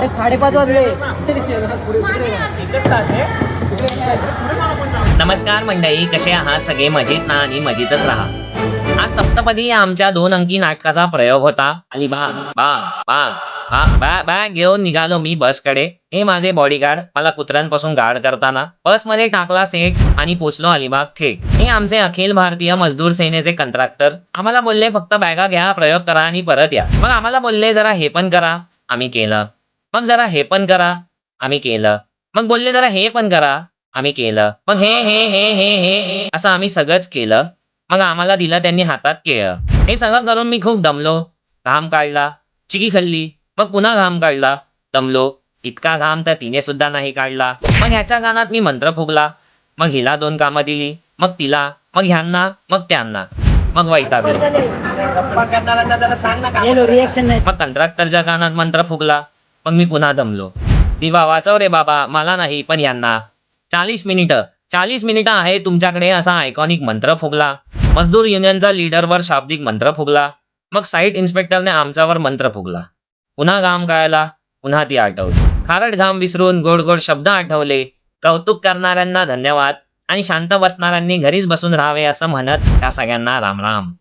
अरे 5:30 वाजले. एकच तास आहे. नमस्कार मंडळी, कसे आहात सगळे? मजेत ना? आणि मजेतच राहा. आज सप्तपदी या आमच्या 2 अंकी नाटकाचा प्रयोग होता. आणि बाग बाग बाग बॅग बॅग घेऊन निघालो मी बसकडे. हे माझे बॉडीगार्ड मला कुत्र्यांपासून गार्ड करताना बसमध्ये टाकला सेट आणि पोचलो अलिबाग थेट. हे आमचे अखिल भारतीय मजदूर सेनेचे कंत्राक्टर. आम्हाला बोलले फक्त बॅगा घ्या, प्रयोग करा आणि परत या. मग आम्हाला बोलले जरा हे पण करा, आम्ही केलं. मग जरा हे पण करा, आम्ही केलं. मग बोलले जरा हे पण करा, आम्ही केलं. मग हे असं आम्ही सगळंच केलं. मग आम्हाला दिलं त्यांनी हातात केळं. हे सगळं करून मी खूप दमलो. घाम काढला, चिकी खाल्ली, मग पुन्हा घाम काढला, दमलो. इतका घाम तर तिने सुद्धा नाही काढला. मग ह्याच्या कानात मी मंत्र फुगला. मग हिला 2 कामं दिली, मग तिला, मग ह्यांना, मग त्यांना. मग वैतागलो. गप्पा करणाऱ्यांना जरा सांग ना येलो रिएक्शन नाही. मग कंत्राक्टरच्या कानात मंत्र फुगला. मग मी पुन्हा दमलो. दिवा वाचव रे बाबा, मला नाही पण यांना. 40 मिनिटं आहे तुमच्याकडे असा आयकॉनिक मंत्र फुगला. मजदूर युनियनचा लीडरवर शाब्दिक मंत्र फुगला. मग साईट इन्स्पेक्टरने आमच्यावर मंत्र फुगला. पुन्हा घाम गाळला, पुन्हा ती आठवली. खारट घाम विसरून गोड गोड शब्द आठवले. कौतुक करणाऱ्यांना धन्यवाद आणि शांत बसणाऱ्यांनी घरीच बसून राहावे असं म्हणत त्या सगळ्यांना राम राम.